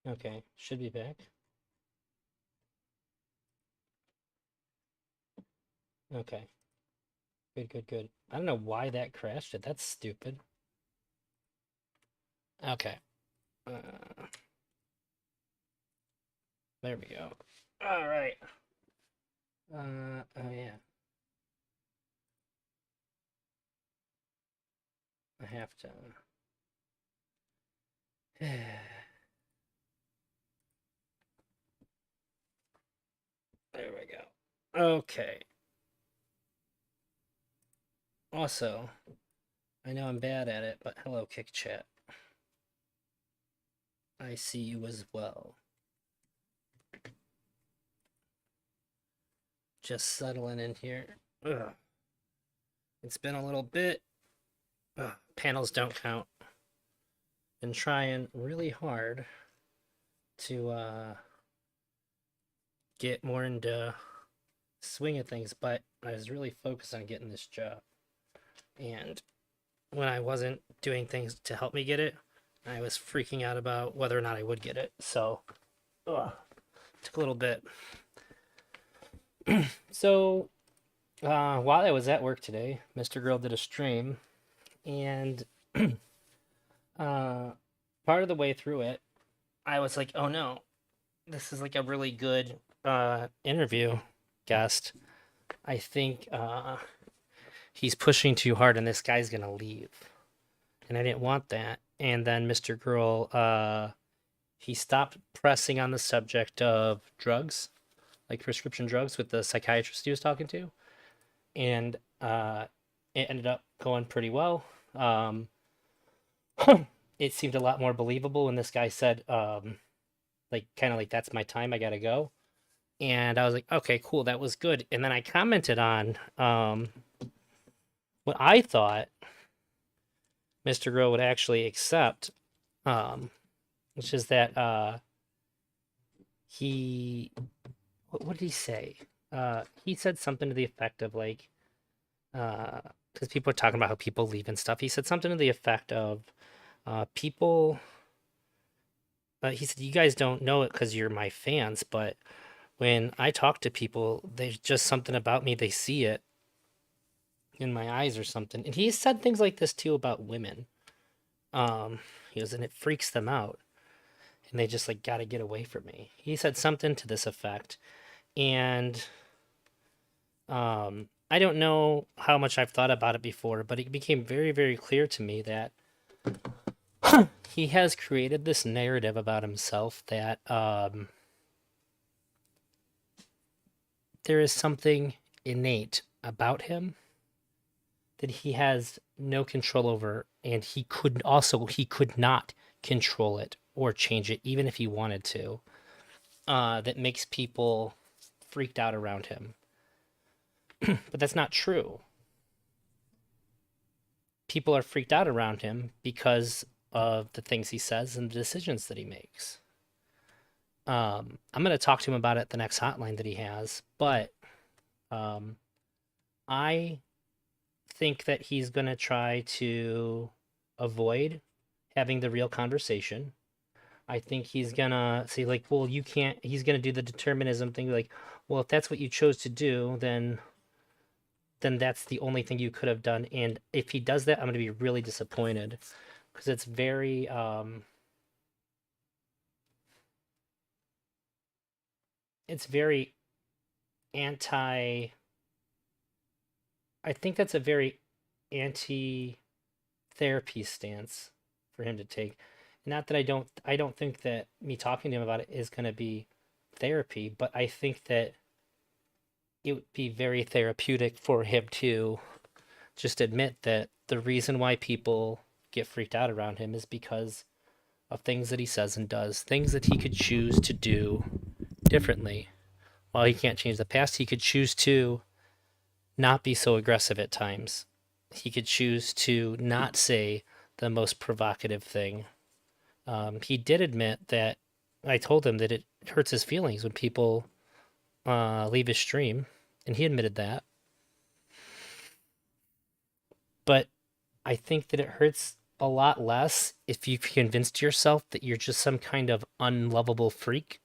Okay, should be back. Okay, good, good, good. I don't know why that crashed it. That's stupid. Okay, uh, there we go. All right. Oh yeah, I have to. There we go. Okay. Also, I know I'm bad at it, but hello, Kick Chat. I see you as well. Just settling in here. Ugh. It's been a little bit. Ugh. Panels don't count. Been trying really hard to get more into swing of things, but I was really focused on getting this job. And when I wasn't doing things to help me get it, I was freaking out about whether or not I would get it. So, ugh, took a little bit. So, while I was at work today, Mr. Girl did a stream, and uh, part of the way through it, I was like, "Oh no, this is like a really good interview guest. I think he's pushing too hard, and this guy's gonna leave." And I didn't want that. And then Mr. Girl, he stopped pressing on the subject of drugs, like prescription drugs, with the psychiatrist he was talking to, and it ended up going pretty well. Um, it seemed a lot more believable when this guy said, like, kind of like, "That's my time, I gotta go." And I was like, "Okay, cool, that was good." And then I commented on what I thought Mr. Girl would actually accept, um, which is that he what did he say? He said something to the effect of like, because people are talking about how people leave and stuff. He said something to the effect of, people. He said, "You guys don't know it because you're my fans, but when I talk to people, there's just something about me. They see it in my eyes or something." And he said things like this too about women. He goes, and it freaks them out, and they just like got to get away from me. He said something to this effect, and I don't know how much I've thought about it before, but it became very, very clear to me that he has created this narrative about himself that there is something innate about him that he has no control over, and he could not control it or change it, even if he wanted to. That makes people freaked out around him, but that's not true. People are freaked out around him because of the things he says and the decisions that he makes. I'm going to talk to him about it at the next hotline that he has, but um, I think that he's going to try to avoid having the real conversation. I think he's going to say, like, well, you can't, he's going to do the determinism thing, like, well, if that's what you chose to do, then that's the only thing you could have done. And if he does that, I'm going to be really disappointed because it's very anti. I think that's a very anti therapy stance for him to take. Not that I don't think that me talking to him about it is going to be therapy, but I think that it would be very therapeutic for him to just admit that the reason why people get freaked out around him is because of things that he says and does, things that he could choose to do differently. While he can't change the past, he could choose to not be so aggressive at times. He could choose to not say the most provocative thing. He did admit that I told him that it hurts his feelings when people leave his stream, and he admitted that. But I think that it hurts. a lot less if you've convinced yourself that you're just some kind of unlovable freak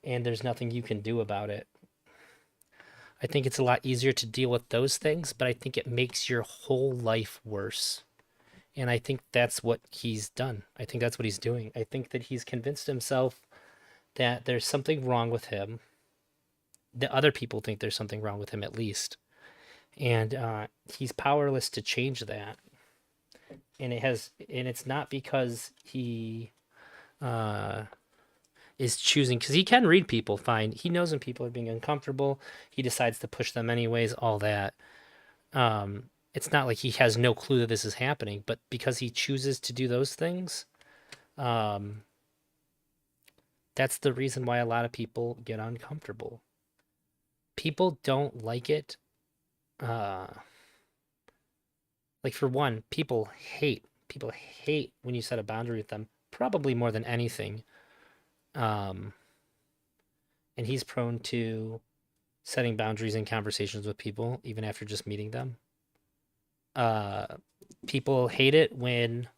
and there's nothing you can do about it. I think it's a lot easier to deal with those things, but I think it makes your whole life worse. And I think that's what he's done. I think that's what he's doing. I think that he's convinced himself that there's something wrong with him, that other people think there's something wrong with him at least. And he's powerless to change that. And it's not because he uh, is choosing, because he can read people fine. He knows when people are being uncomfortable. He decides to push them anyways, all that. It's not like he has no clue that this is happening, but because he chooses to do those things, um, that's the reason why a lot of people get uncomfortable. People don't like it. Uh, like for one, people hate when you set a boundary with them, probably more than anything. Um, and he's prone to setting boundaries in conversations with people, even after just meeting them. Uh, People hate it when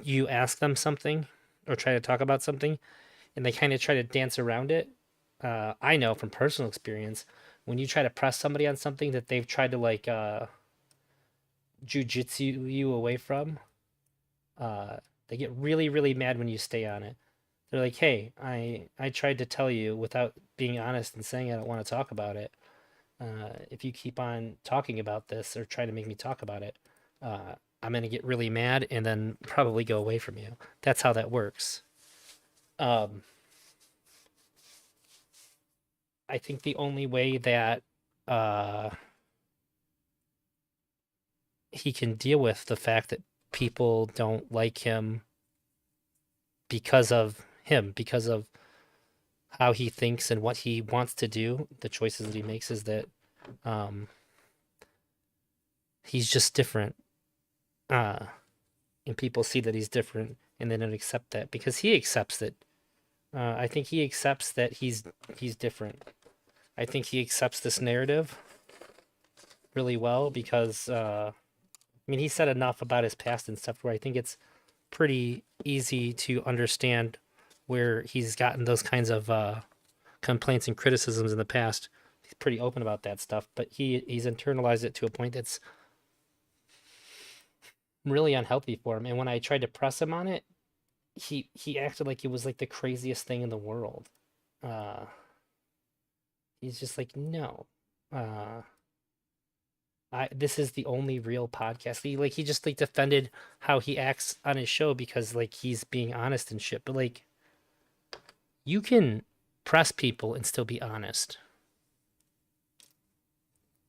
you ask them something or try to talk about something and they kind of try to dance around it. I know from personal experience, when you try to press somebody on something that they've tried to like jujitsu you away from, uh, they get really, really mad when you stay on it. They're like, "Hey, I tried to tell you without being honest and saying I don't want to talk about it. If you keep on talking about this or trying to make me talk about it, I'm gonna get really mad and then probably go away from you." That's how that works. Um, I think the only way that uh, he can deal with the fact that people don't like him because of him, because of how he thinks and what he wants to do, the choices that he makes, is that um, he's just different. Uh, and people see that he's different and they don't accept that because he accepts that. I think he accepts that he's different. I think he accepts this narrative really well because I mean he said enough about his past and stuff where I think it's pretty easy to understand where he's gotten those kinds of complaints and criticisms in the past. He's pretty open about that stuff, but he's internalized it to a point that's really unhealthy for him. And when I tried to press him on it, he acted like it was like the craziest thing in the world. Uh, he's just like, no, uh, I this is the only real podcast. He just like defended how he acts on his show because like he's being honest and shit. But like you can press people and still be honest.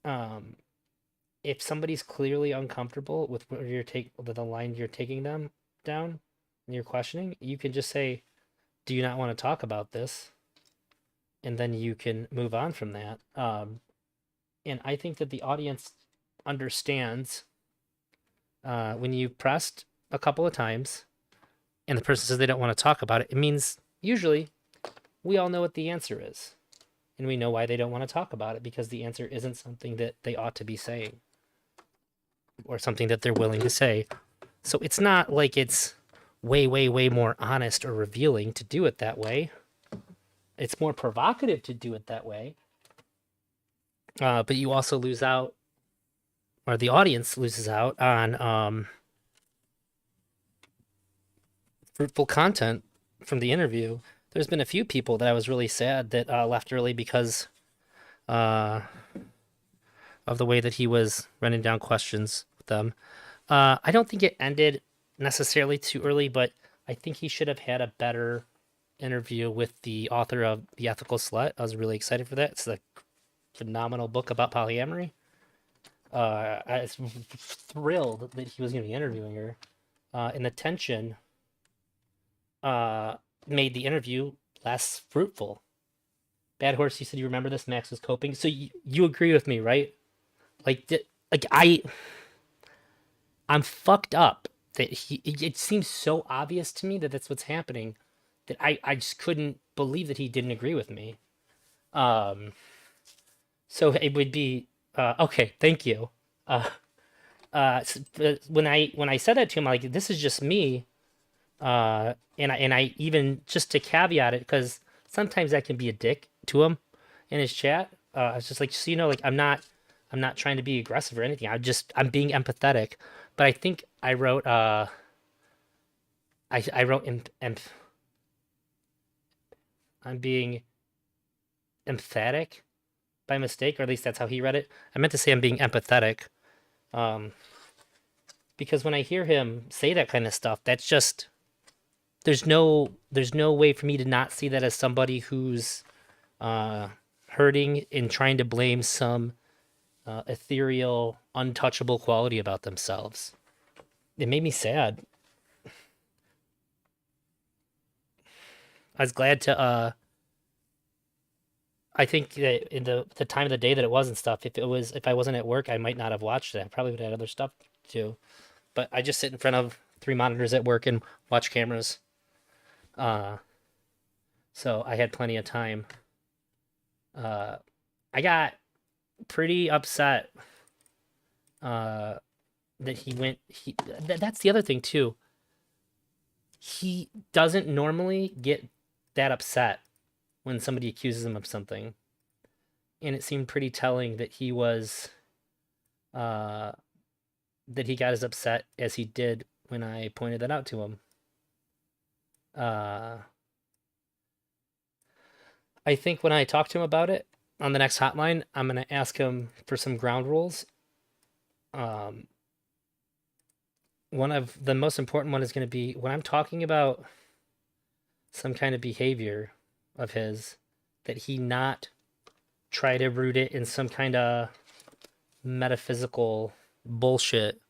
Um, if somebody's clearly uncomfortable with where you're with the line you're taking them down and you're questioning, you can just say, "Do you not want to talk about this?" And then you can move on from that. And I think that the audience understands when you pressed a couple of times and the person says they don't want to talk about it. It means usually we all know what the answer is. And we know why they don't want to talk about it because the answer isn't something that they ought to be saying or something that they're willing to say. So it's not like it's way, way, way more honest or revealing to do it that way. It's more provocative to do it that way. But you also lose out, or the audience loses out on fruitful content from the interview. There's been a few people that I was really sad that left early because uh, of the way that he was running down questions with them. I don't think it ended necessarily too early, but I think he should have had a better interview with the author of The Ethical Slut. I was really excited for that. It's a phenomenal book about polyamory. I was thrilled that he was going to be interviewing her. And the tension uh, made the interview less fruitful. Bad Horse, you said you remember this. Max was coping. So you agree with me, right? Like, like I'm fucked up that it seems so obvious to me that that's what's happening that I just couldn't believe that he didn't agree with me. Um, so it would be okay. Thank you. Uh, when I said that to him, like, this is just me. And I even, just to caveat it, because sometimes I can be a dick to him in his chat. I was just like, so like, I'm not trying to be aggressive or anything. I'm being empathetic. But I think I wrote I wrote I'm being emphatic by mistake, or at least that's how he read it. I meant to say I'm being empathetic. Um, because when I hear him say that kind of stuff, that's just, there's no way for me to not see that as somebody who's uh, hurting and trying to blame some ethereal, untouchable quality about themselves. It made me sad. I was glad to. I think that in the time of the day that it was and stuff, if I wasn't at work, I might not have watched it. I probably would have had other stuff to do. But I just sit in front of three monitors at work and watch cameras. Uh, so I had plenty of time. Uh, I got pretty upset uh, that he went. That's the other thing too. He doesn't normally get that upset when somebody accuses him of something, and it seemed pretty telling that uh, he got as upset as he did when I pointed that out to him. Uh, I think when I talk to him about it on the next hotline, I'm gonna ask him for some ground rules. Um, one of the most important one is going to be when I'm talking about some kind of behavior of his, that he not try to root it in some kind of metaphysical bullshit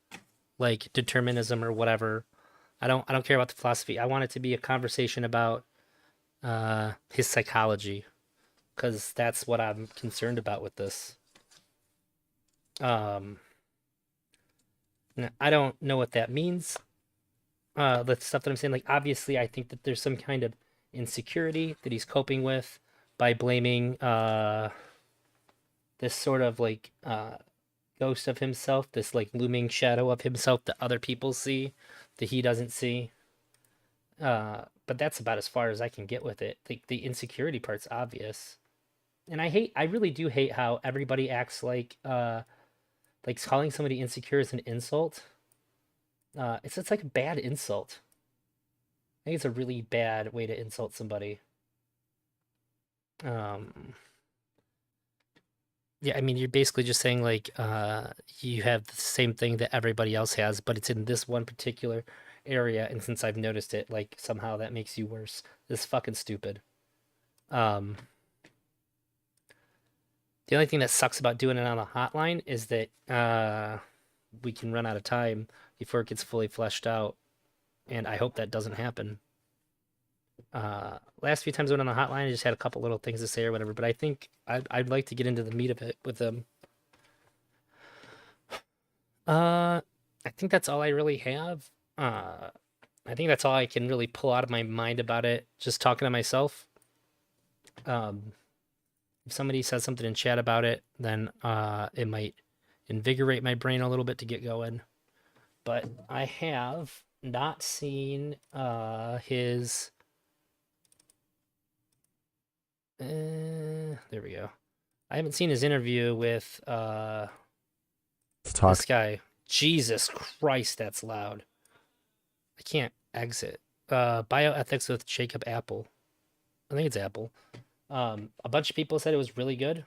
like determinism or whatever. I don't care about the philosophy. I want it to be a conversation about his psychology, because that's what I'm concerned about with this. Um, I don't know what that means. The stuff that I'm saying, like, obviously, I think that there's some kind of insecurity that he's coping with by blaming this sort of like ghost of himself, this like looming shadow of himself that other people see that he doesn't see. But that's about as far as I can get with it. Like, the insecurity part's obvious. And I really do hate how everybody acts like calling somebody insecure is an insult. It's like a bad insult. I think it's a really bad way to insult somebody. Um, yeah, I mean, you're basically just saying like you have the same thing that everybody else has, but it's in this one particular area, and since I've noticed it, like somehow that makes you worse. This is fucking stupid. Um, the only thing that sucks about doing it on a hotline is that we can run out of time before it gets fully fleshed out, and I hope that doesn't happen. Last few times I went on the hotline, I just had a couple little things to say or whatever, but I think I'd like to get into the meat of it with them. I think that's all I really have. Uh, I think that's all I can really pull out of my mind about it, just talking to myself. Um, if somebody says something in chat about it, then it might invigorate my brain a little bit to get going. But I have not seen his. There we go. I haven't seen his interview with Talk. this guy. Jesus Christ, that's loud. I can't exit. Bioethics with Jacob Apple. I think it's Apple. A bunch of people said it was really good.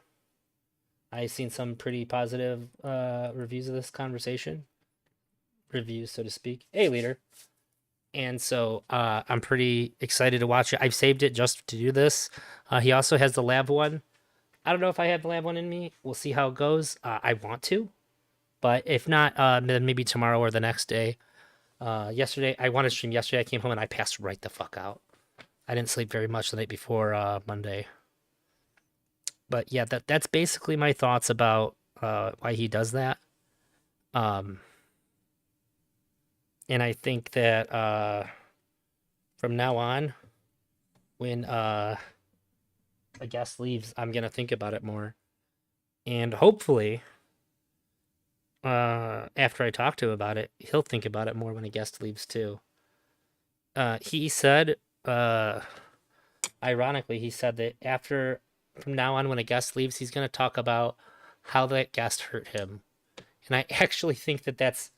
I've seen some pretty positive reviews of this conversation. Reviews, so to speak. Hey, leader. And so I'm pretty excited to watch it. I've saved it just to do this. He also has the lab one. I don't know if I have the lab one in me. We'll see how it goes. I want to, but if not, then maybe tomorrow or the next day. Yesterday, I wanted to stream yesterday. I came home and I passed right the fuck out. I didn't sleep very much the night before Monday. But yeah, that's basically my thoughts about why he does that. Um, and I think that from now on, when a guest leaves, I'm gonna think about it more, and hopefully, after I talk to him about it, he'll think about it more when a guest leaves too. He said, uh, ironically, he said that after from now on, when a guest leaves, he's going to talk about how that guest hurt him. And I actually think that that's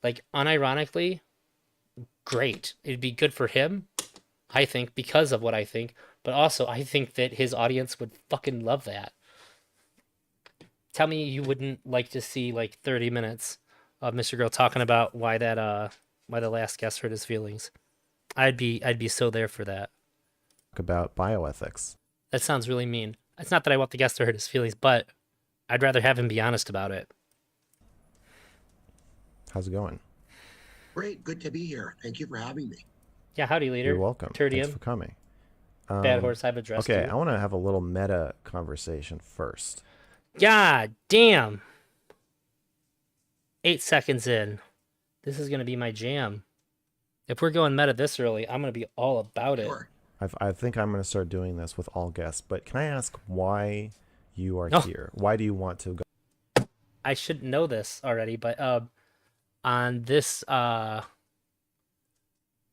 like unironically great. It'd be good for him, I think, because of what I think, but also I think that his audience would fucking love that. Tell me you wouldn't like to see like 30 minutes of Mr. Girl talking about why the last guest hurt his feelings. I'd be so there for that. About bioethics. That sounds really mean. It's not that I want the guest to hurt his feelings, but I'd rather have him be honest about it. How's it going? Great, good to be here. Thank you for having me. Yeah, howdy You're leader. welcome. Thanks Tertium, for coming. bad horse, I've addressed Okay, I you. want to have a little meta conversation first. God damn. 8 seconds in. This is gonna be my jam. If we're going meta this early, I'm gonna be all about it. Sure. I think I'm going to start doing this with all guests, but can I ask why you are Oh, here? Why do you want to go? I should know this already, but on this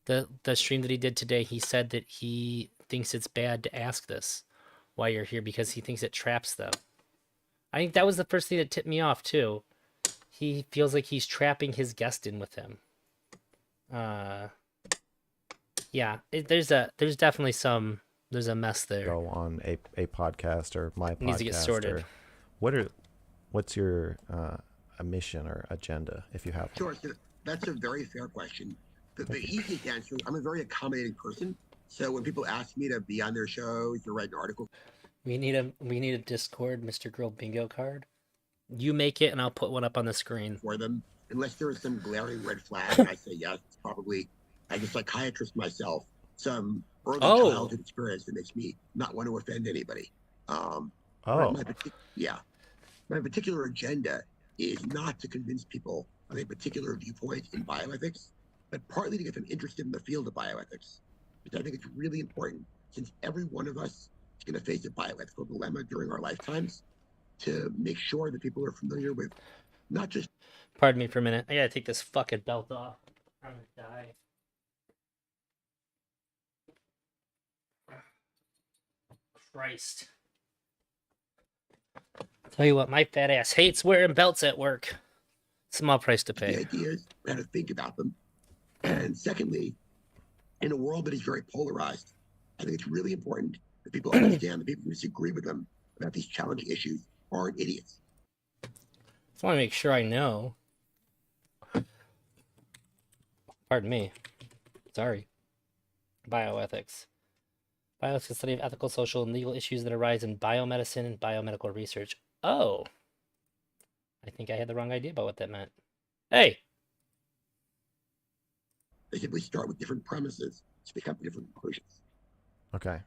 the stream that he did today, he said that he thinks it's bad to ask this why you're here because he thinks it traps them. I think that was the first thing that tipped me off too. He feels like he's trapping his guest in with him. Uh, yeah, there's definitely there's a mess there. Go on a podcast or my It needs to get podcast sorted. or what's your a mission or agenda if you have one? Sure. So that's a very fair question. The easiest answer, I'm a very accommodating person. So when people ask me to be on their shows or write an article We need a Discord Mr. Girl bingo card. You make it and I'll put one up on the screen. for them, unless there is some glaring red flag, I say yes, it's probably, as a psychiatrist myself, some early Oh, childhood experience that makes me not want to offend anybody. Um, Oh, yeah, my particular agenda is not to convince people of a particular viewpoint in bioethics, but partly to get them interested in the field of bioethics, which I think is really important since every one of us is going to face a bioethical dilemma during our lifetimes, to make sure that people are familiar with not just pardon me for a minute. I gotta take this fucking belt off. I'm gonna die. Christ. Tell you what, my fat ass hates wearing belts at work. Small price to the pay. ideas, how to think about them. And secondly, in a world that is very polarized, I think it's really important that people understand that people who disagree with them about these challenging issues aren't idiots. Just want to make sure I know. Pardon me. Sorry. Bioethics. Bioethics is the study of ethical, social, and legal issues that arise in biomedicine and biomedical research. Oh. I think I had the wrong idea about what that meant. Hey! They simply start with different premises to pick up different conclusions. okay.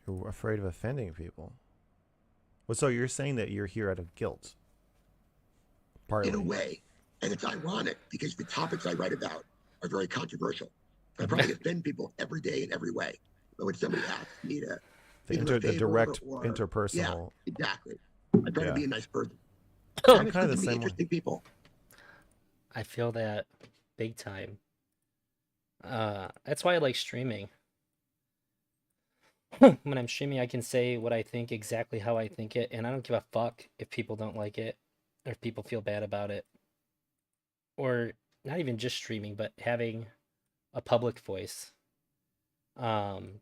You're afraid of offending people. Well, so you're saying that you're here out of guilt, In a partly. way, and it's ironic because the topics I write about are very controversial. I probably offend people every day in every way. But when somebody asks me to The give them a the favor direct or yeah, interpersonal. exactly. I try to Yeah, be a nice person. I'm And it's kind good of to the meet same way. interesting people. I feel that big time. That's why I like streaming. When I'm streaming, I can say what I think exactly how I think it, and I don't give a fuck if people don't like it or if people feel bad about it. Or not even just streaming, but having a public voice. Um,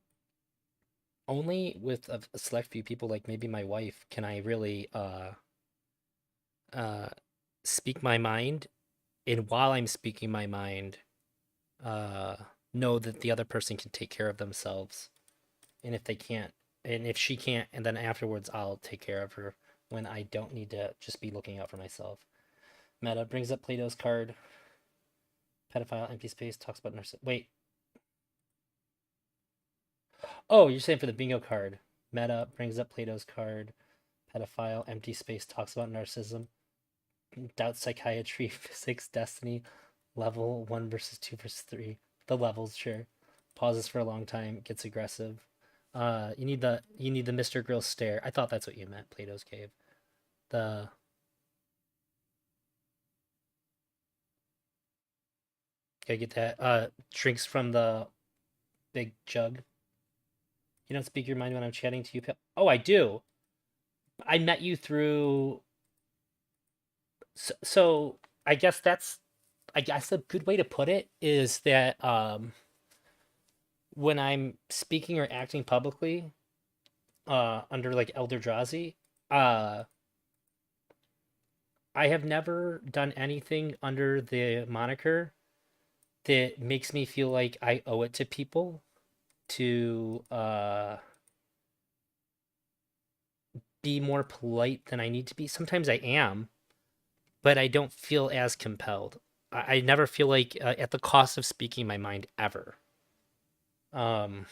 Only with a select few people, like maybe my wife, can I really uh speak my mind, and while I'm speaking my mind, uh know that the other person can take care of themselves. And if they can't, and if she can't, and then afterwards I'll take care of her when I don't need to just be looking out for myself. Meta brings up Plato's card. Pedophile, empty space, talks about nurse. Wait. Oh, you're saying for the bingo card. Meta brings up Plato's card. Pedophile, empty space, talks about narcissism. Doubt psychiatry, physics, destiny. Level 1 versus 2 versus 3. The levels, sure. Pauses for a long time, gets aggressive. You need the Mr. Grill stare. I thought that's what you meant, Plato's Cave. The Gotta get that. Drinks from the big jug. You don't speak your mind when I'm chatting to you. Oh, I do. I met you through. So I guess that's. I guess a good way to put it is that when I'm speaking or acting publicly, under like Elder Drazi, uh, I have never done anything under the moniker that makes me feel like I owe it to people to be more polite than I need to be. Sometimes I am, but I don't feel as compelled. I never feel like at the cost of speaking my mind ever. Um,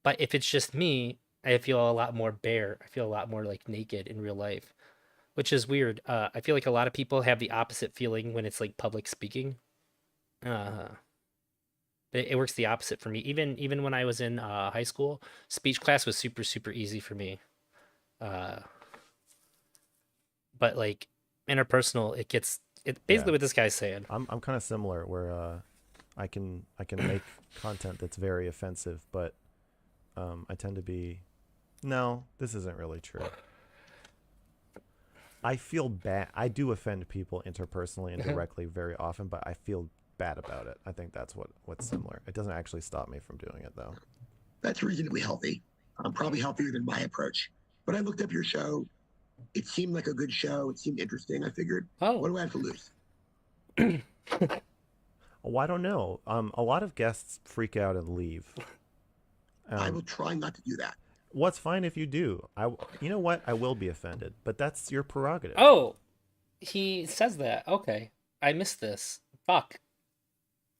but if it's just me, I feel a lot more bare. I feel a lot more like naked in real life, which is weird. I feel like a lot of people have the opposite feeling when it's like public speaking. Uh, it works the opposite for me. Even when I was in high school, speech class was super super easy for me. Uh, but like interpersonal, it Yeah. basically what this guy's saying. I'm kind of similar where I can make content that's very offensive, but I tend to be no, this isn't really true. I feel bad. I do offend people interpersonally and directly very often, but I feel bad about it. I think that's what's similar. It doesn't actually stop me from doing it though. That's reasonably healthy. Probably healthier than my approach. But I looked up your show. It seemed like a good show. It seemed interesting. I figured, what Oh, do I have to lose? Oh, I don't know. A lot of guests freak out and leave. I Um, will try not to do that. what's fine if you do. You know what? I will be offended, but that's your prerogative. oh, he says that. Okay, I missed this. Fuck.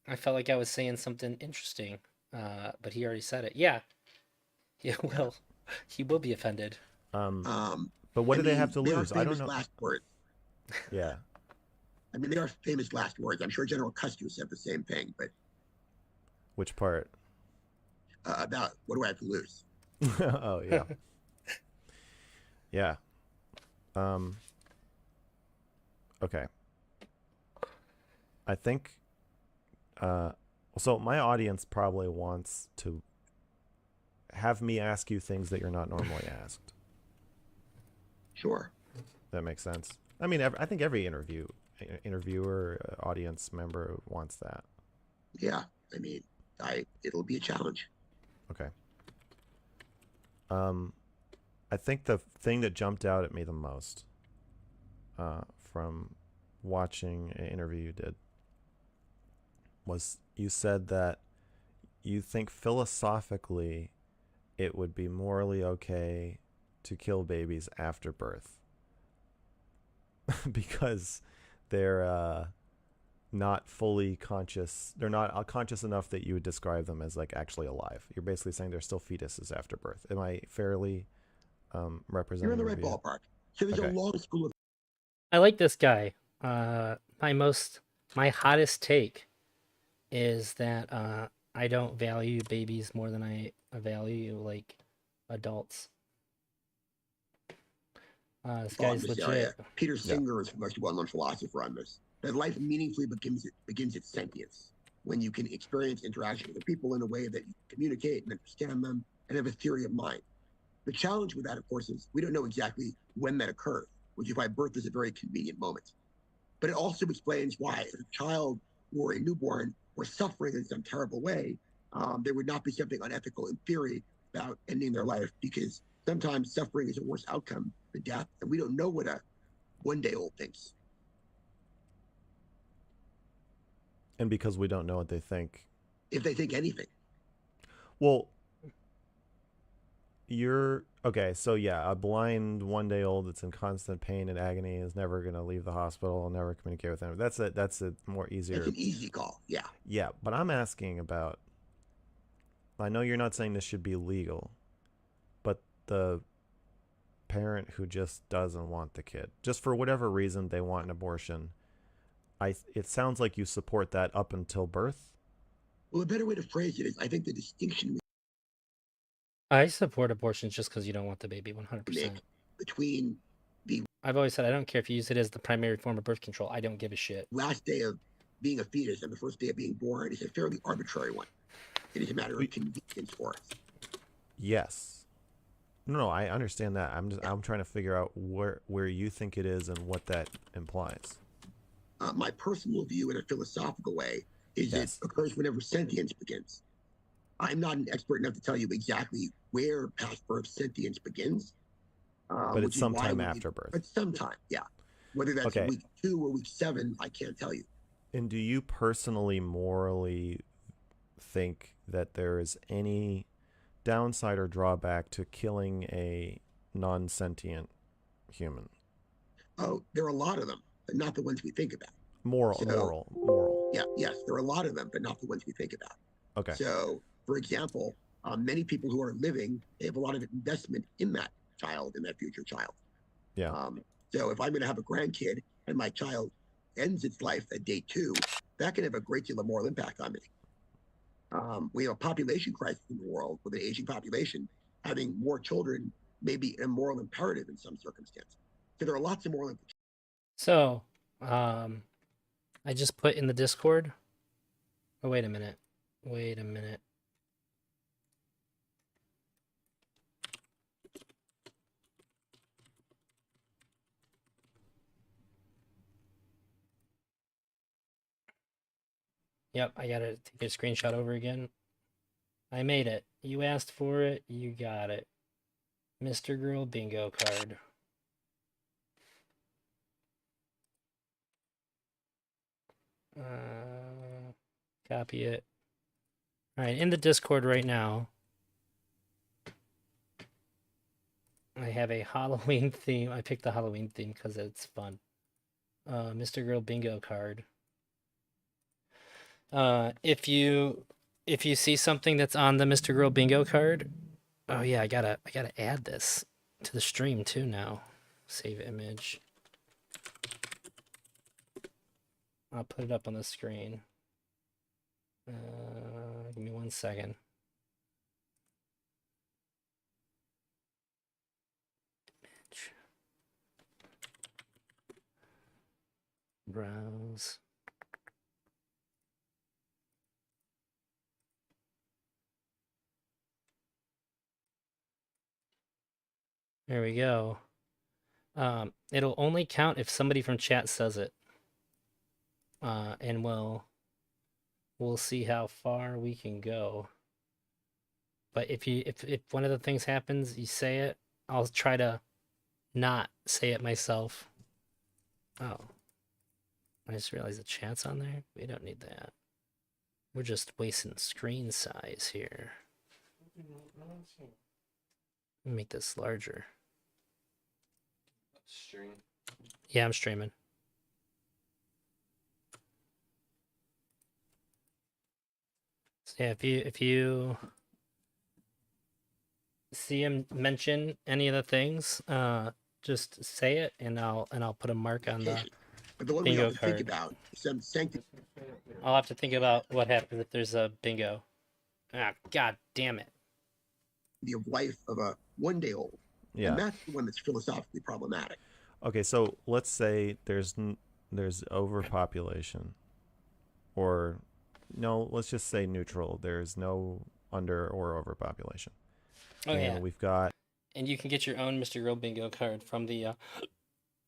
I felt like I was saying something interesting, but he already said it. Yeah, he Yeah. will. He will be offended. Um, Um, but what I do they have mean, to they are lose? I don't famous know. last words. Yeah. I mean, they are famous last words. I'm sure General Custer said the same thing, but Which part? about what do I have to lose? Oh yeah, yeah. Um, okay. I think. So my audience probably wants to have me ask you things that you're not normally asked. Sure. That makes sense. I mean, I think every interviewer, audience member wants that. Yeah. I mean, it'll be a challenge. Okay. Um, I think the thing that jumped out at me the most from watching an interview you did was you said that you think philosophically it would be morally okay to kill babies after birth because they're not fully conscious. They're not conscious enough that you would describe them as like actually alive. You're basically saying they're still fetuses after birth. Am I fairly You're representing in the your right view? ballpark. So there's a Okay. long school of I like this guy. My hottest take is that I don't value babies more than I value like adults. This thought in guy's this area. legit. Peter Yeah. Singer is the most well-known philosopher on this. That life meaningfully begins its sentience when you can experience interaction with the people in a way that you communicate and understand them and have a theory of mind. The challenge with that, of course, is we don't know exactly when that occurs, which is why birth is a very convenient moment. But it also explains why, if a child or a newborn were suffering in some terrible way, there would not be something unethical in theory about ending their life because sometimes suffering is a worse outcome than death, and we don't know what a 1 day old thinks And because we don't know what they think. if they think anything. Well, you're okay. So yeah, a blind 1 day old that's in constant pain and agony is never gonna leave the hospital and never communicate with them. That's a more It's easier. an easy call. Yeah. Yeah, but I'm asking about. I know you're not saying this should be legal, but the parent who just doesn't want the kid, just for whatever reason they want an abortion. It sounds like you support that up until birth. Well, a better way to phrase it is I think the distinction I support abortions just because you don't want the baby 100%. Make between the I've always said I don't care if you use it as the primary form of birth control. I don't give a shit. last day of being a fetus and the first day of being born is a fairly arbitrary one. It is a matter of convenience for us. Yes. No, I understand that. I'm trying to figure out where you think it is and what that implies. My personal view in a philosophical way is Yes. it occurs whenever sentience begins. I'm not an expert enough to tell you exactly where past birth sentience begins. But it's sometime after birth. But sometime, yeah. Whether that's Okay. week 2 or week 7, I can't tell you. And do you personally morally think that there is any downside or drawback to killing a non-sentient human? Oh, there are a lot of them, but not the ones we think about. Moral. Yeah, yes, there are a lot of them, but not the ones we think about. Okay. So, for example, many people who are living, they have a lot of investment in that child, in that future child. Yeah. So if I'm going to have a grandkid and my child ends its life at day 2, that can have a great deal of moral impact on me. We have a population crisis in the world with an aging population. Having more children may be a moral imperative in some circumstances. So there are lots of moral implications. So, I just put in the Discord. Oh, wait a minute. Yep, I gotta take a screenshot over again. I made it. You asked for it, you got it. Mr. Girl bingo card. Copy it. Alright, in the Discord right now, I have a Halloween theme. I picked the Halloween theme because it's fun. Mr. Girl bingo card. If you see something that's on the Mr. Girl bingo card, oh yeah, I gotta add this to the stream too now. Save image. I'll put it up on the screen. Give me 1 second. Browse. There we go. It'll only count if somebody from chat says it. And we'll see how far we can go. But if one of the things happens, you say it, I'll try to not say it myself. Oh. I just realized the chat's on there. We don't need that. We're just wasting screen size here. Let me make this larger. Stream. Yeah, I'm streaming. So yeah, if you see him mention any of the things, just say it, and I'll put a mark on the But the one we bingo have to think card. about is some sanctity I'll have to think about what happens if there's a bingo. Ah, god damn it. of life of a 1-day-old. Yeah. And that's the one that's philosophically problematic. Okay, so let's say there's overpopulation, or no, let's just say neutral. There's no under or overpopulation. Oh and yeah. We've got And you can get your own Mr. Girl bingo card from the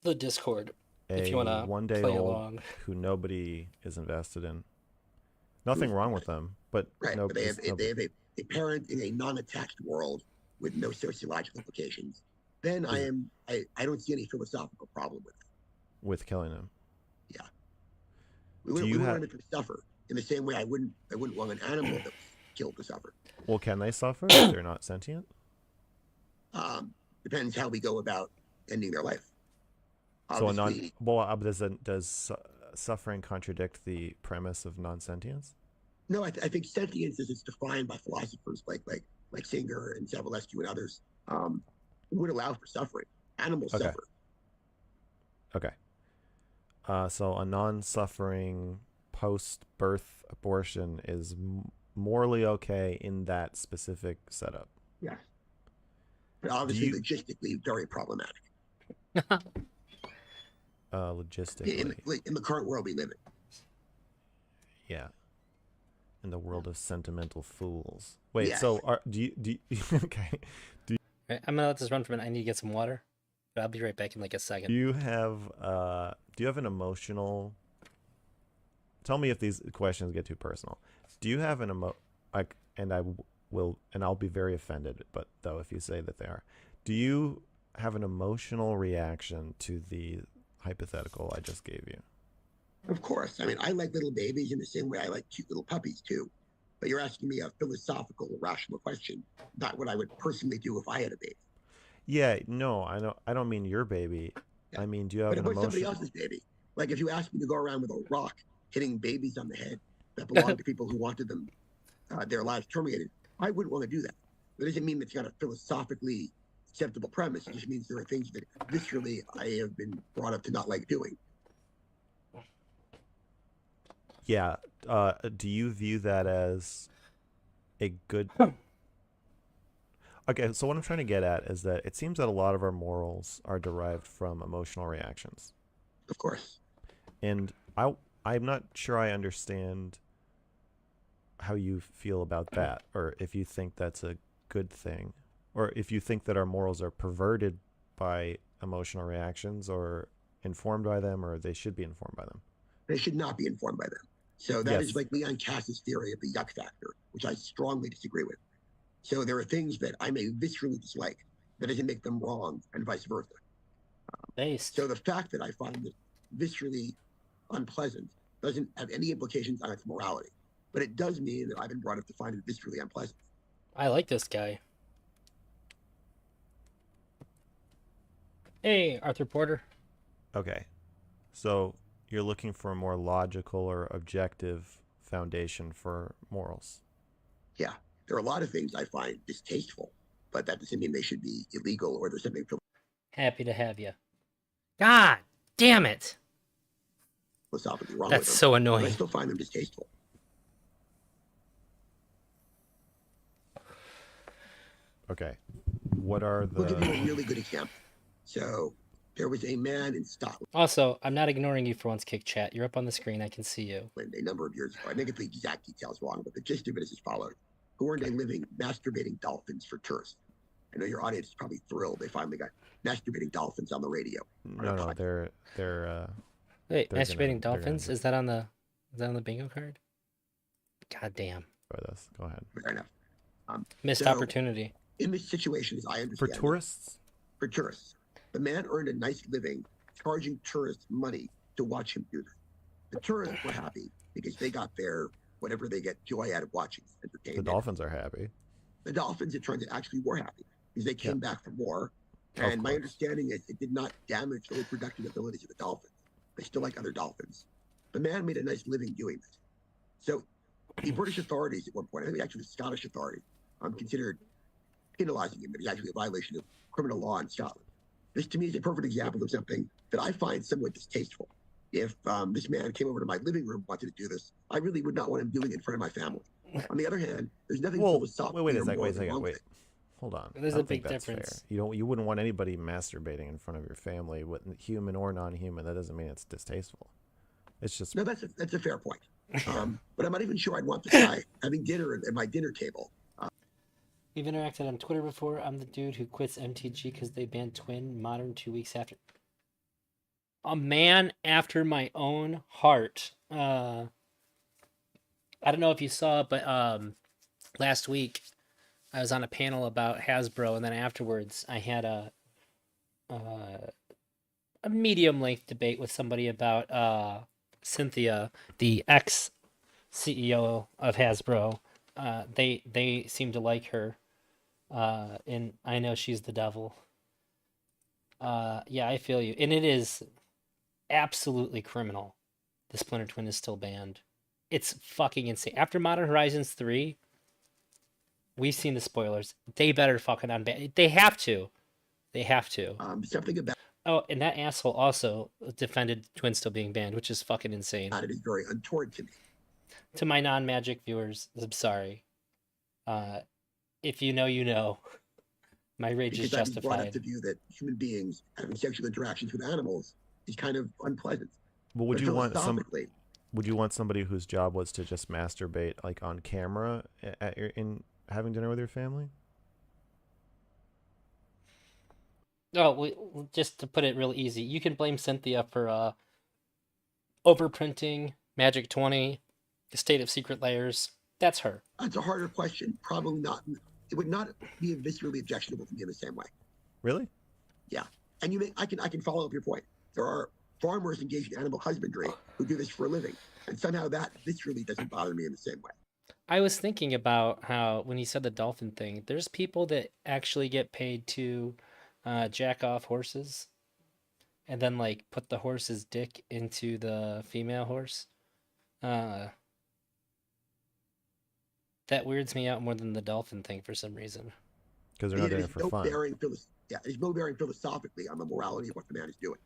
Discord if you a want to play 1-day-old along. who nobody is invested in. Nothing wrong with them, but Right. no, But they have a parent in a non-attached world with no sociological implications. Then I don't see any philosophical problem with killing them. Yeah. We wouldn't want them to suffer in the same way I wouldn't want an animal that was killed to suffer. Well, can they suffer if they're not sentient? Depends how we go about ending their life. So does suffering contradict the premise of non-sentience? No, I think sentience, as it's defined by philosophers like Singer and Savulescu and others, would allow for suffering. Animals suffer. Okay. So a non-suffering post-birth abortion is morally okay in that specific setup. Yes. but obviously logistically very problematic logistically, in the current world we live in. yeah, in the world of sentimental fools. Wait, Yes. so do you okay? Right, I'm gonna let this run for a minute. I need to get some water, but I'll be right back in like a second. Do you have an emotional? Tell me if these questions get too personal. Do you have an like, and I will, and I'll be very offended, but though if you say that they are, do you have an emotional reaction to the hypothetical I just gave you? Of course. I mean, I like little babies in the same way I like cute little puppies too. But you're asking me a philosophical, rational question, not what I would personally do if I had a baby. Yeah, no, I know. I don't mean your baby. Yeah. I mean, do you have But an about somebody emotion? else's baby, like if you asked me to go around with a rock hitting babies on the head that belonged to people who wanted them their lives terminated, I wouldn't want to do that. That doesn't mean it's got a philosophically acceptable premise. It just means there are things that viscerally I have been brought up to not like doing. Yeah. Do you view that as a good? Okay, so what I'm trying to get at is that it seems that a lot of our morals are derived from emotional reactions, Of course. and I'm not sure I understand how you feel about that, or if you think that's a good thing, or if you think that our morals are perverted by emotional reactions, or informed by them, or they should be informed by them. They should not be informed by them. So that is Yes. like Leon Cass's theory of the yuck factor, which I strongly disagree with. So there are things that I may viscerally dislike that doesn't make them wrong, and vice versa. Based. So the fact that I find it viscerally unpleasant doesn't have any implications on its morality, but it does mean that I've been brought up to find it viscerally unpleasant. I like this guy. Hey, Arthur Porter. Okay. So you're looking for a more logical or objective foundation for morals. Yeah, there are a lot of things I find distasteful, but that doesn't mean they should be illegal or there's something Happy to have you. God damn it. philosophically wrong That's with them. so But I annoying. still find them distasteful. Okay. What are We'll give you a the really good example. So there was a man in Scotland Also, I'm not ignoring you for once, Kick Chat. You're up on the screen. I can see you. a number of years ago. I may get the exact details wrong, but the gist of it is as follows: who earned a living masturbating dolphins for tourists. I know your audience is probably thrilled they finally got masturbating dolphins on the radio. no, they're Wait, They're masturbating gonna dolphins? Is that on the bingo card? God damn. enjoy this. Go ahead. Fair enough. Missed So- opportunity. In this situation, as I understand For it, tourists? for tourists, the man earned a nice living charging tourists money to watch him do this. The tourists were happy because they got their whatever they get joy out of watching The entertainment. dolphins are happy. The dolphins, it turns out, actually were happy because they came back from war. Of And my course. understanding is it did not damage the reproductive abilities of the dolphins. They still like other dolphins. The man made a nice living doing this. So the British authorities at one point, I think actually the Scottish authorities, considered penalizing him. It was actually a violation of criminal law in Scotland. This to me is a perfect example of something that I find somewhat distasteful. If this man came over to my living room and wanted to do this, I really would not want him doing it in front of my family. On the other hand, there's nothing Well, philosophically wait a or second. morally wrong with it. Hold on. There's I don't a big think that's difference. Fair. You wouldn't want anybody masturbating in front of your family, human or non-human. That doesn't mean it's distasteful. It's just No, that's a fair point. But I'm not even sure I'd want this guy having dinner at my dinner table. We've interacted on Twitter before. I'm the dude who quits MTG because they banned Twin Modern 2 weeks after. A man after my own heart. I don't know if you saw, but last week I was on a panel about Hasbro, and then afterwards I had a medium-length debate with somebody about Cynthia, the ex-CEO of Hasbro. They seem to like her. And I know she's the devil. Yeah, I feel you. And it is absolutely criminal. The Splinter Twin is still banned. It's fucking insane. After Modern Horizons 3, we've seen the spoilers. They better fucking unban. They have to. They have to. Something about Oh, and that asshole also defended Twin still being banned, which is fucking insane. it is very untoward to me. To my non-Magic viewers, I'm sorry. If you know, you know. My rage is because I was brought up to justified. view that human beings having sexual interactions with animals is kind of unpleasant. But But philosophically, would you want somebody whose job was to just masturbate like on camera in having dinner with your family? Oh, just to put it real easy, you can blame Cynthia for overprinting Magic 20, the State of Secret Layers. That's her. that's a harder question. Probably not. It would not be viscerally objectionable to me in the same way. Really? Yeah, and I can follow up your point. There are farmers engaged in animal husbandry who do this for a living, and somehow that viscerally doesn't bother me in the same way. I was thinking about how when you said the dolphin thing, there's people that actually get paid to jack off horses and then like put the horse's dick into the female horse. Uh, that weirds me out more than the dolphin thing for some reason. Because they're And not yet doing it for fun. there's no bearing philosophically on the morality of what the man is doing.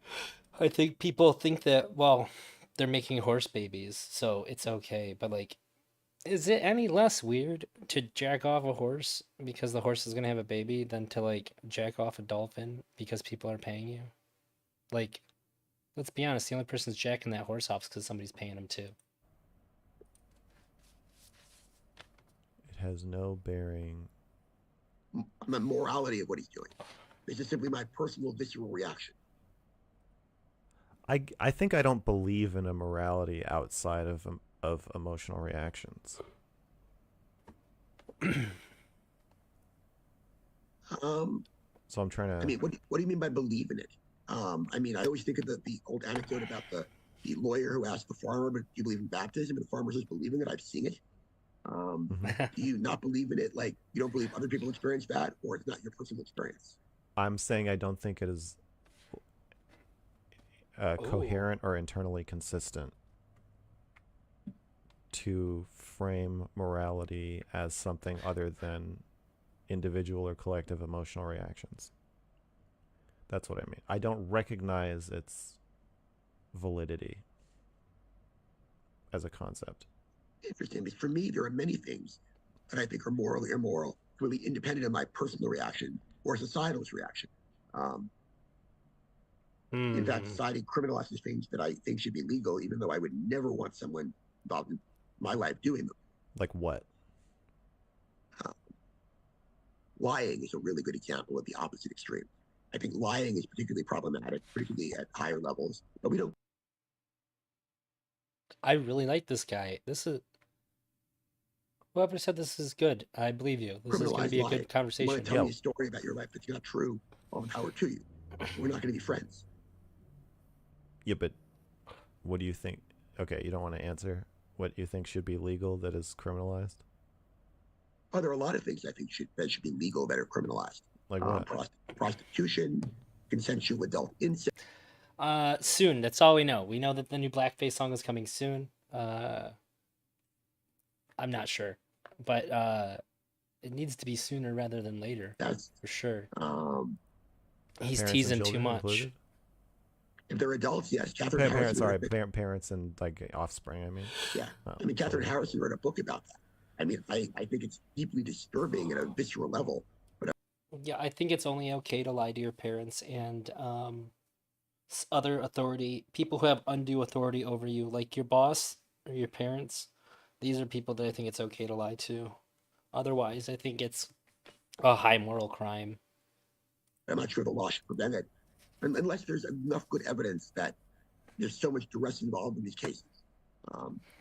I think people think that, well, they're making horse babies, so it's okay. But like, is it any less weird to jack off a horse because the horse is gonna have a baby than to like jack off a dolphin because people are paying you? Like, let's be honest, the only person's jacking that horse off is because somebody's paying him too. It has no bearing. On the morality of what he's doing. This is simply my personal visceral reaction. I think I don't believe in a morality outside of emotional reactions. So I'm trying to. I mean, what do you mean by believe in it? I mean, I always think of the old anecdote about the lawyer who asked the farmer, "But do you believe in baptism?" And the farmer says, "Believing it, I've seen it." Do you not believe in it? Like you don't believe other people experience that, or it's not your personal experience? I'm saying I don't think it is coherent or internally consistent to frame morality as something other than individual or collective emotional reactions. That's what I mean. I don't recognize its validity as a concept. Interesting. Because for me, there are many things that I think are morally immoral, really independent of my personal reaction or societal's reaction. In fact, society criminalizes things that I think should be legal, even though I would never want someone involved in my life doing them. Like what? Lying is a really good example of the opposite extreme. I think lying is particularly problematic, particularly at higher levels, but we don't. I really like this guy. Whoever said this is good, I believe you. This is going to Criminalize be a lying. good You conversation. want to tell me a story about your life that's not true? All power to you. We're not going to be friends. Yeah, but what do you think? Okay, you don't want to answer what you think should be legal that is criminalized? Oh, there are a lot of things I think should be legal that are criminalized. Like what? Prostitution, consensual adult incest. Soon. That's all we know. We know that the new Blackface song is coming soon. I'm not sure, but it needs to be sooner rather than later. That's for sure. He's Parents teasing and too children much. included? If they're adults, yes. Catherine Harrison. Sorry, parents and like offspring. I mean, yeah. Oh, I mean, Catherine sorry. Harrison wrote a book about that. I mean, I think it's deeply disturbing at a visceral level. But Yeah, I think it's only okay to lie to your parents and other authority, people who have undue authority over you, like your boss or your parents. These are people that I think it's okay to lie to. Otherwise, I think it's a high moral crime. I'm not sure the law should prevent it, unless there's enough good evidence that there's so much duress involved in these cases.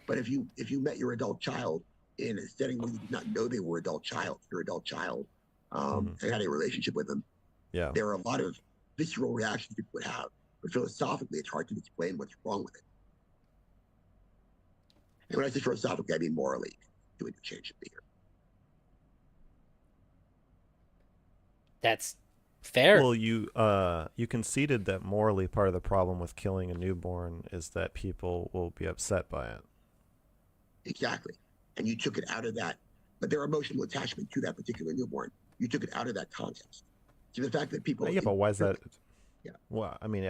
But if you met your adult child in a setting where you did not know they were your adult child, and had a relationship with them, yeah, there are a lot of visceral reactions people would have. But philosophically, it's hard to explain what's wrong with it. And when I say philosophically, I mean morally, to interchangeably here. That's fair. Well, you conceded that morally part of the problem with killing a newborn is that people will be upset by it. Exactly. And you took it out of that, but their emotional attachment to that particular newborn, you took it out of that context. So the fact that people... Yeah, but why is that? Yeah. Well, I mean,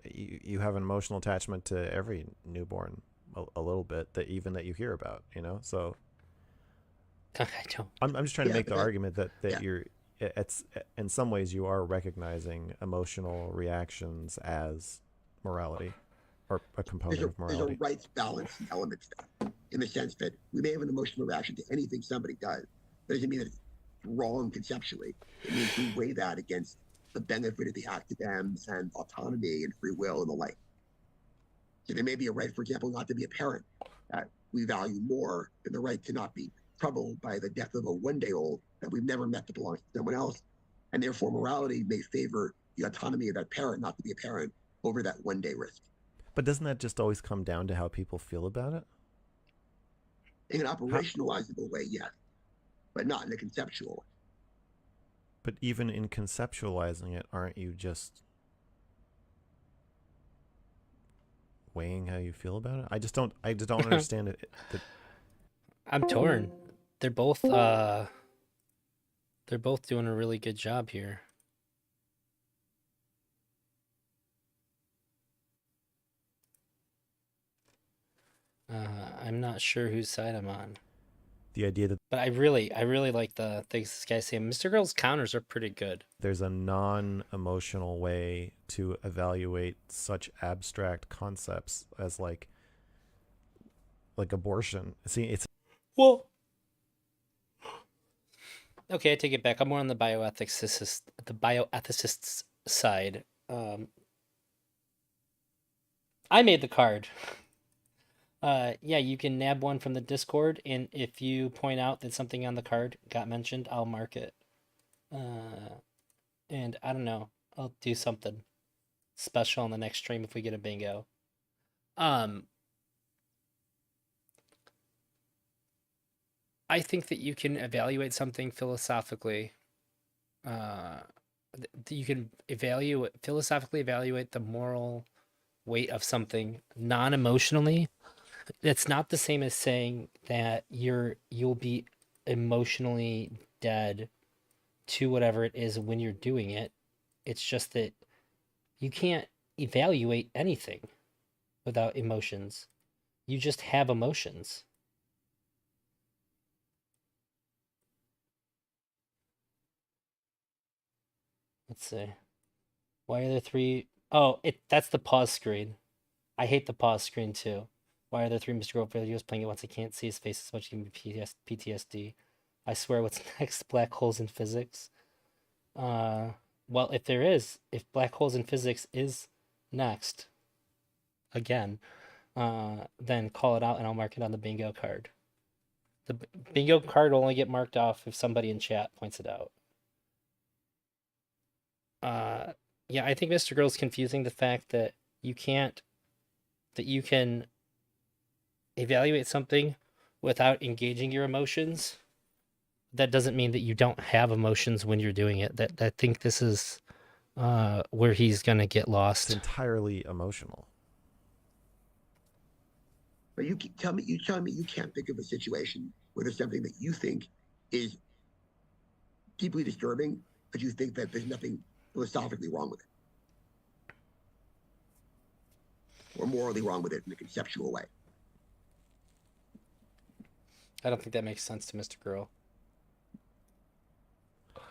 you have an emotional attachment to every newborn a little bit, that you hear about, you know? So I don't. I'm just trying to make the argument that it's in some ways you are recognizing emotional reactions as morality or a component of There's a morality. rights balance element to that, in the sense that we may have an emotional reaction to anything somebody does. That doesn't mean that it's wrong conceptually. It means we weigh that against the benefit of the act to them and autonomy and free will and the like. So there may be a right, for example, not to be a parent that we value more than the right to not be troubled by the death of a 1-day-old that we've never met that belongs to someone else. And therefore, morality may favor the autonomy of that parent not to be a parent over that 1-day risk. But doesn't that just always come down to how people feel about it? In an operationalizable way, yes, but not in a conceptual way. But even in conceptualizing it, aren't you just weighing how you feel about it? I just don't understand it. I'm torn. They're both doing a really good job here. I'm not sure whose side I'm on. The idea that But I really like the things this guy's saying. Mr. Girl's counters are pretty good. there's a non-emotional way to evaluate such abstract concepts as like abortion. See, it's Well, okay, I take it back. I'm more on the bioethicist's side. I made the card. Yeah, you can nab one from the Discord, and if you point out that something on the card got mentioned, I'll mark it. And I don't know, I'll do something special on the next stream if we get a bingo. I think that you can evaluate something philosophically. You can philosophically evaluate the moral weight of something non-emotionally. That's not the same as saying that you'll be emotionally dead to whatever it is when you're doing it. It's just that you can't evaluate anything without emotions. You just have emotions. Let's see. Why are there three? Oh, that's the pause screen. I hate the pause screen too. Why are there three Mr. Grove videos playing at once? I can't see his face as much. Give me PTSD. I swear, what's next? Black holes in physics. Well, if black holes in physics is next, again, then call it out and I'll mark it on the bingo card. The bingo card will only get marked off if somebody in chat points it out. Yeah, I think Mr. Girl's confusing the fact that you can evaluate something without engaging your emotions. That doesn't mean that you don't have emotions when you're doing it. That I think this is where he's gonna get lost. It's entirely emotional. But you tell me you can't think of a situation where there's something that you think is deeply disturbing, but you think that there's nothing philosophically wrong with it, or morally wrong with it in a conceptual way. I don't think that makes sense to Mr. Girl.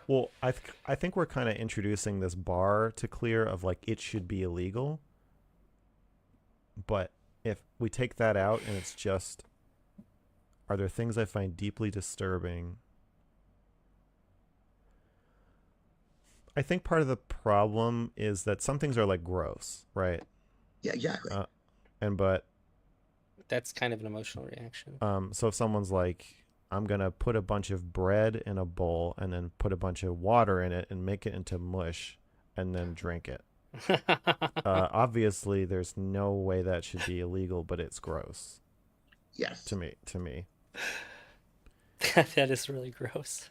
Well, I think we're kind of introducing this bar to clear of like it should be illegal. But if we take that out and it's just, are there things I find deeply disturbing? I think part of the problem is that some things are like gross, right? Yeah, exactly. But That's kind of an emotional reaction. So if someone's like, I'm gonna put a bunch of bread in a bowl and then put a bunch of water in it and make it into mush and then drink it. Obviously, there's no way that should be illegal, but it's gross. Yes. To me. That is really gross.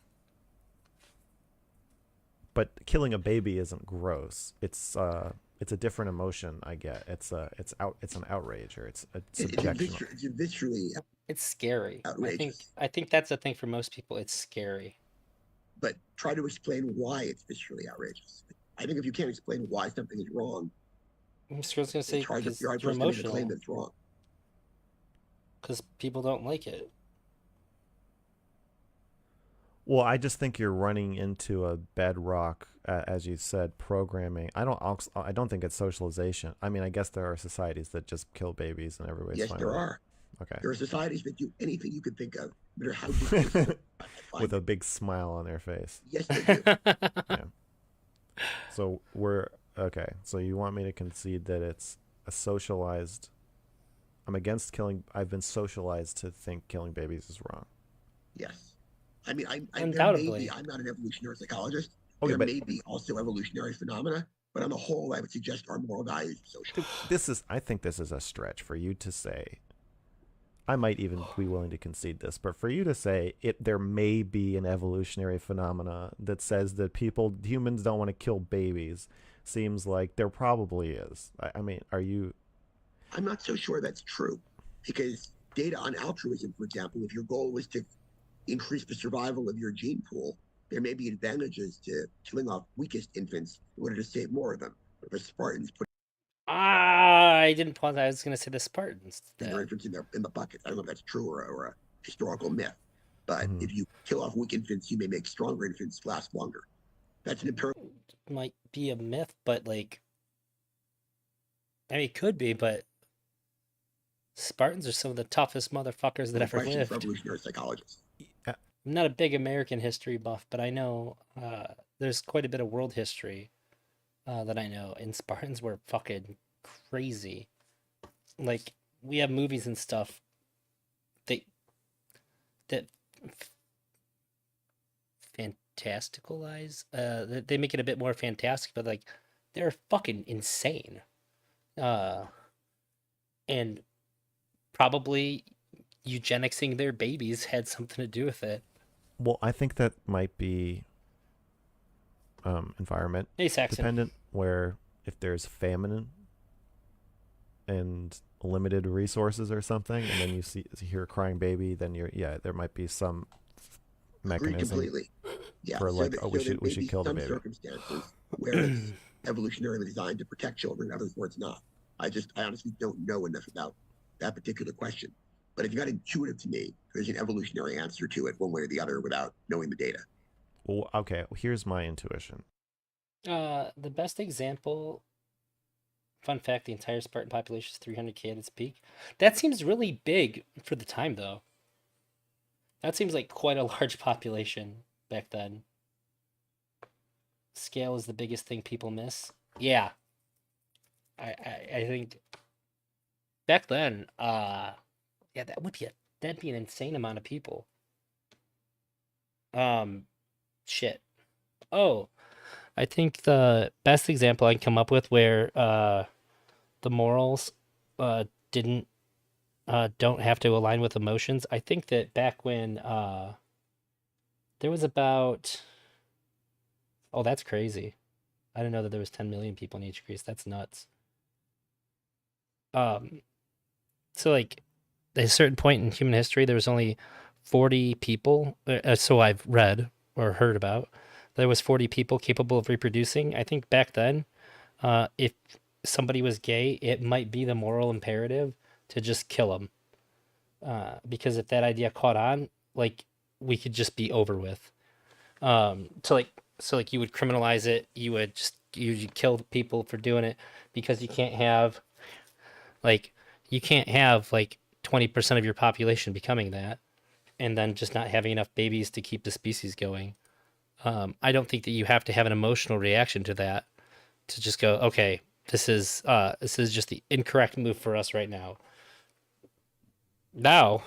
But killing a baby isn't gross. It's a different emotion. I get it's an outrage or it's a subjection. It's viscerally. It's scary. Outrageous. I think that's the thing for most people. It's scary. But try to explain why it's viscerally outrageous. I think if you can't explain why something is wrong, Mr. Girl's gonna say it's hard because for you're us to make a claim emotional. that it's wrong. Because people don't like it. Well, I just think you're running into a bedrock, as you said, programming. I don't think it's socialization. I mean, I guess there are societies that just kill babies and everybody's Yes, fine there with it. are. Okay. There are societies that do anything you could think of, no matter how distasteful I With find a it. big smile on their face. Yes, they do. Yeah. So we're okay. So you want me to concede that it's a socialized. I'm against killing. I've been socialized to think killing babies is wrong. Yes. I mean, there may be, Undoubtedly. I'm not an evolutionary psychologist. Okay, There but may be also evolutionary phenomena, but on the whole, I would suggest our moral values are social. this is. I think this is a stretch for you to say. I might even be willing to concede this, but for you to say there may be an evolutionary phenomena that says that humans don't want to kill babies, seems like there probably is. I mean, are you? I'm not so sure that's true because data on altruism, for example, if your goal was to increase the survival of your gene pool, there may be advantages to killing off weakest infants in order to save more of them. If the Spartans put I didn't pause. I was going to say the Spartans did their that. infants in the buckets, I don't know if that's true or a historical myth, but Mhm. if you kill off weak infants, you may make stronger infants last longer. That's an empirical. Might be a myth, but like, I mean, it could be, but Spartans are some of the toughest motherfuckers that ever Question for lived. evolutionary psychologists. Uh, I'm not a big American history buff, but I know there's quite a bit of world history that I know, and Spartans were fucking crazy. Like, we have movies and stuff that that fantasticalize. They make it a bit more fantastic, but like, they're fucking insane. Uh, and probably eugenicsing their babies had something to do with it. Well, I think that might be environment Hey, Saxon. dependent, where if there's famine and limited resources or something, and then you hear a crying baby, then there might be some Agreed mechanism completely. Yeah. for like, oh, So there we may should be kill the some baby. circumstances where it's evolutionarily designed to protect children, others where it's not. I honestly don't know enough about that particular question. But it's not intuitive to me. There's an evolutionary answer to it one way or the other without knowing the data. Well, okay, here's my intuition. The best example, fun fact, the entire Spartan population is 300K at its peak. That seems really big for the time, though. That seems like quite a large population back then. Scale is the biggest thing people miss. Yeah, I think back then, yeah, that'd be an insane amount of people. Shit. Oh, I think the best example I can come up with where the morals didn't don't have to align with emotions. I think that back when there was about, oh, that's crazy. I didn't know that there was 10 million people in ancient Greece. That's nuts. Um, so like at a certain point in human history, there was only 40 people. So I've read or heard about. There was 40 people capable of reproducing. I think back then, if somebody was gay, it might be the moral imperative to just kill them. Because if that idea caught on, like we could just be over with. So like you would criminalize it. You would kill people for doing it because like you can't have like 20% of your population becoming that and then just not having enough babies to keep the species going. I don't think that you have to have an emotional reaction to that to just go, okay, this is just the incorrect move for us right now. Now,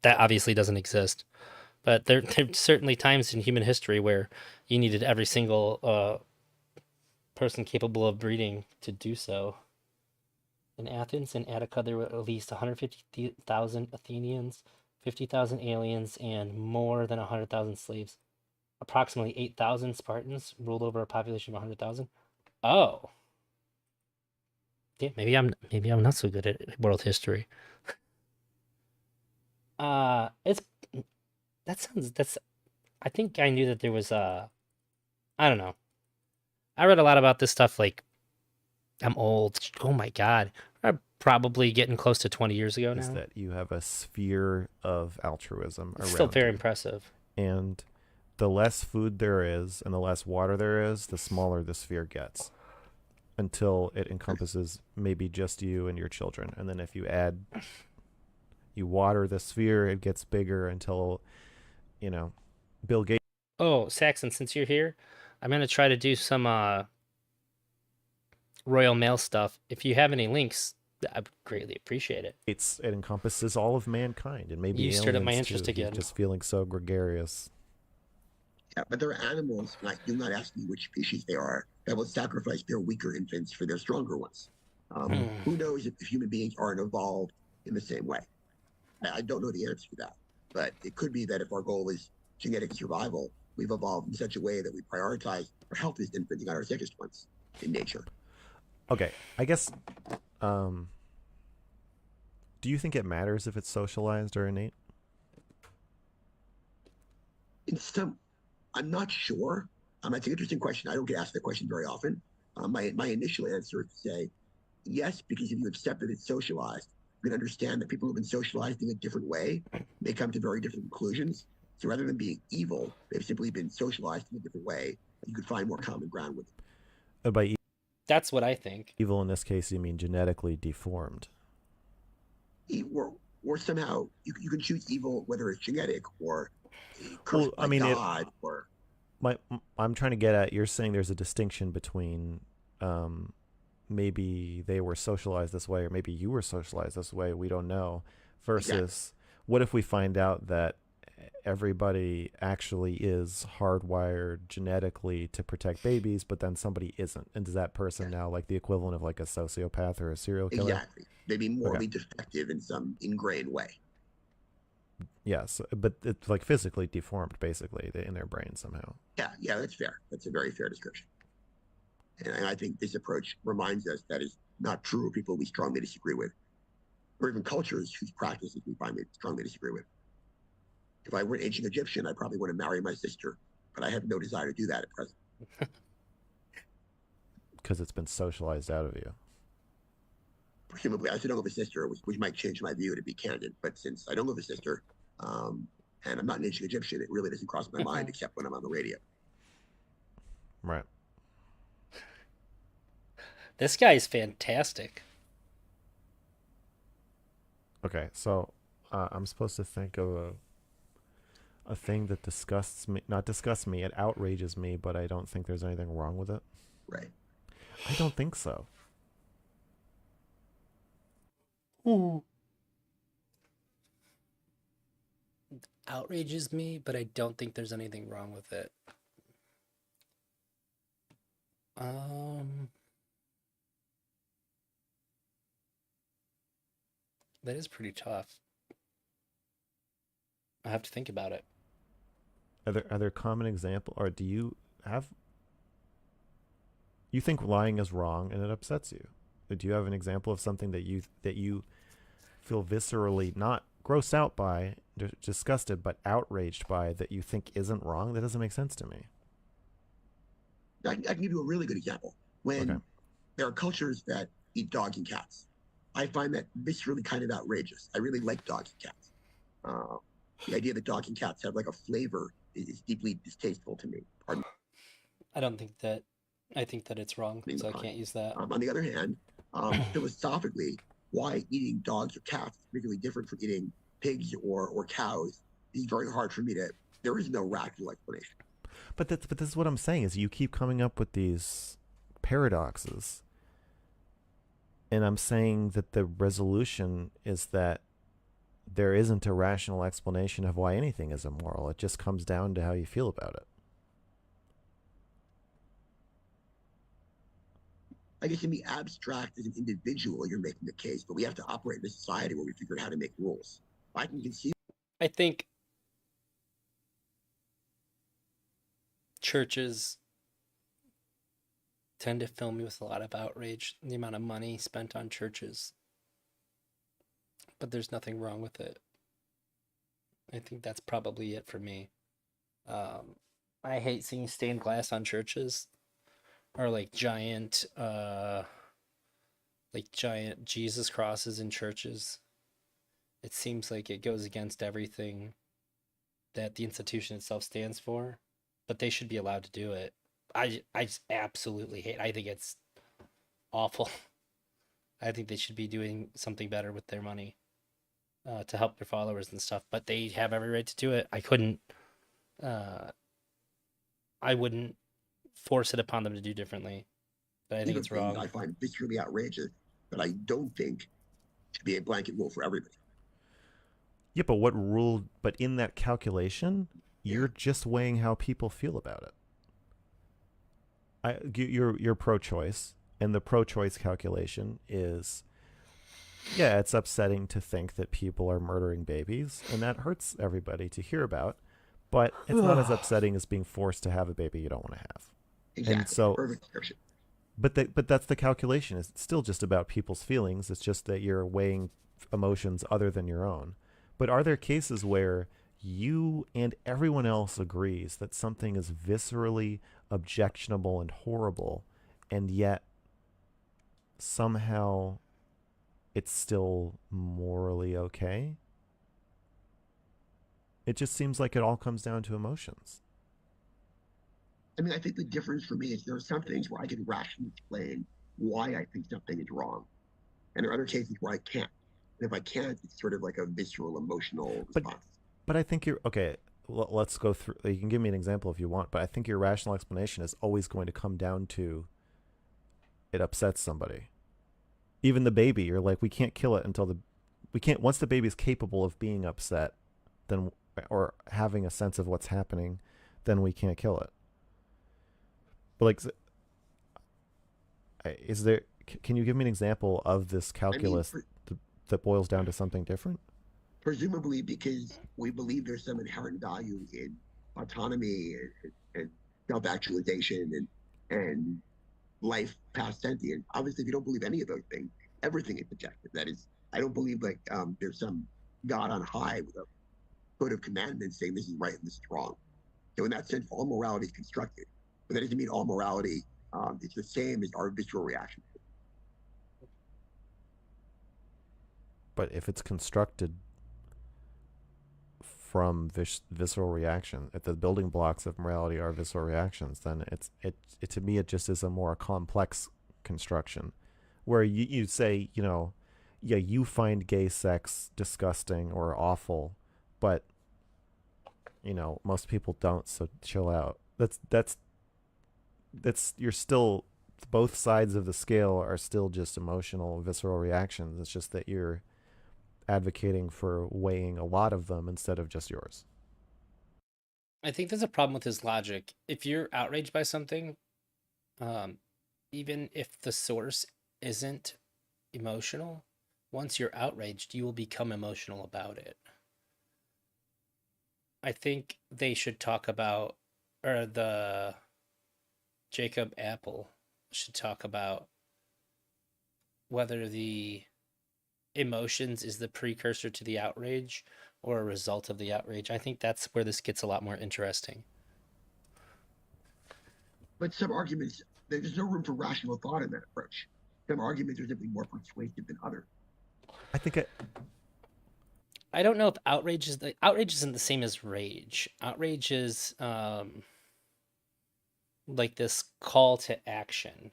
that obviously doesn't exist, but there's certainly times in human history where you needed every single person capable of breeding to do so. In Athens and Attica, there were at least 150,000 Athenians, 50,000 aliens, and more than 100,000 slaves. Approximately 8,000 Spartans ruled over a population of 100,000. Oh, yeah, maybe I'm not so good at world history. It's that sounds that's. I think I knew that there was I don't know. I read a lot about this stuff. Like I'm old. Oh my god, I'm probably getting close to 20 years ago Is now. that you have a sphere of altruism It's still around very you. impressive. and the less food there is and the less water there is, the smaller the sphere gets until it encompasses maybe just you and your children. And then if you water the sphere, it gets bigger until, Bill Gates. Oh, Saxon, since you're here, I'm gonna try to do some Royal Mail stuff. If you have any links, I'd greatly appreciate it. It encompasses all of mankind and maybe You stirred up my aliens too. interest He's again. just feeling so gregarious. Yeah, but there are animals, and I do not ask me which species they are, that will sacrifice their weaker infants for their stronger ones. Who knows if human beings aren't evolved in the same way? I don't know the answer to that, but it could be that if our goal is genetic survival, we've evolved in such a way that we prioritize our healthiest infants and not our sickest ones in nature. Okay, I guess. Do you think it matters if it's socialized or innate? In some, I'm not sure. That's an interesting question. I don't get asked that question very often. My initial answer is to say yes, because if you accept that it's socialized, you can understand that people who've been socialized in a different way may come to very different conclusions. So rather than being evil, they've simply been socialized in a different way. You could find more common ground with them. By That's what I think. evil in this case, you mean genetically deformed? Or somehow you can choose evil, whether it's genetic or cursed by God, or I'm trying to get at, you're saying there's a distinction between maybe they were socialized this way or maybe you were socialized this way, we don't know, versus exactly. What if we find out that everybody actually is hardwired genetically to protect babies, but then somebody isn't, and is that person now like the equivalent of like a sociopath or a serial killer? Exactly. Maybe morally defective in some ingrained way. Yes, but it's like physically deformed, basically, in their brain somehow. Yeah, that's fair. That's a very fair description. And I think this approach reminds us that is not true of people we strongly disagree with, or even cultures whose practices we strongly disagree with. If I were an ancient Egyptian, I probably want to marry my sister, but I have no desire to do that at present. Because it's been socialized out of you. Presumably, I still don't have a sister, which might change my view, to be candid. But since I don't have a sister, and I'm not an ancient Egyptian, it really doesn't cross my mind except when I'm on the radio. Right. This guy is fantastic. Okay, so I'm supposed to think of a thing that not disgusts me, it outrages me, but I don't think there's anything wrong with it. Right. I don't think so. Ooh. Outrages me, but I don't think there's anything wrong with it. That is pretty tough. I have to think about it. Are there common examples, or do you think lying is wrong and it upsets you? Do you have an example of something that you feel viscerally not grossed out by, disgusted, but outraged by, that you think isn't wrong? That doesn't make sense to me. I can give you a really good example. When there are cultures that eat dogs and cats, I find that viscerally kind of outrageous. I really like dogs and cats. The idea that dogs and cats have like a flavor is deeply distasteful to me. Pardon me. I think that it's wrong, so I can't use that. On the other hand, philosophically, why eating dogs or cats is particularly different from eating pigs or cows is very hard for me to. There is no rational explanation. But this is what I'm saying, is you keep coming up with these paradoxes, and I'm saying that the resolution is that there isn't a rational explanation of why anything is immoral. It just comes down to how you feel about it. I guess in the abstract, as an individual, you're making the case, but we have to operate in a society where we figure out how to make rules. I can conceive. I think churches tend to fill me with a lot of outrage, the amount of money spent on churches. But there's nothing wrong with it. I think that's probably it for me. I hate seeing stained glass on churches, or like giant Jesus crosses in churches. It seems like it goes against everything that the institution itself stands for, but they should be allowed to do it. I just absolutely hate. I think it's awful. I think they should be doing something better with their money to help their followers and stuff. But they have every right to do it. Uh, I wouldn't force it upon them to do differently. But I think These are it's things wrong. I find viscerally outrageous, but I don't think to be a blanket rule for everybody. Yeah, but what rule? But in that calculation, Yeah. you're just weighing how people feel about it. You're pro-choice, and the pro-choice calculation is, yeah, it's upsetting to think that people are murdering babies, and that hurts everybody to hear about. But it's not as upsetting as being forced to have a baby you don't want to have. Exactly. And so, Perfect description. but that's the calculation. It's still just about people's feelings. It's just that you're weighing emotions other than your own. But are there cases where you and everyone else agrees that something is viscerally objectionable and horrible, and yet somehow it's still morally okay? It just seems like it all comes down to emotions. I mean, I think the difference for me is there are some things where I can rationally explain why I think something is wrong, and there are other cases where I can't. And if I can't, it's sort of like a visceral, emotional But response. but I think you're okay. Let's go through. You can give me an example if you want, but I think your rational explanation is always going to come down to it upsets somebody. Even the baby, you're like, we can't kill it until we can't once the baby's capable of being upset, then or having a sense of what's happening, then we can't kill it. But like, is there? Can you give me an example of this I mean, calculus that boils down to something different? presumably because we believe there's some inherent value in autonomy and self-actualization and life past sentient. Obviously, if you don't believe any of those things, everything is subjective. That is, I don't believe like there's some God on high with a code of commandments saying this is right and this is wrong. So in that sense, all morality is constructed, but that doesn't mean all morality is the same as our visceral reaction. But if it's constructed from visceral reaction, if the building blocks of morality are visceral reactions, then it to me it just is a more complex construction, where you say, yeah, you find gay sex disgusting or awful, but most people don't, so chill out. That's you're still, both sides of the scale are still just emotional visceral reactions. It's just that you're advocating for weighing a lot of them instead of just yours. I think there's a problem with his logic. If you're outraged by something, um, even if the source isn't emotional, once you're outraged, you will become emotional about it. I think they should talk about, or the Jacob Apple should talk about whether the emotions is the precursor to the outrage or a result of the outrage. I think that's where this gets a lot more interesting. But some arguments, there's no room for rational thought in that approach. Some arguments are simply more persuasive than others. I think I don't know if outrage isn't the same as rage. Outrage is like this call to action.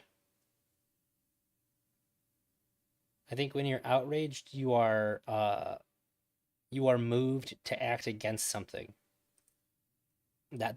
I think when you're outraged, you are moved to act against something. That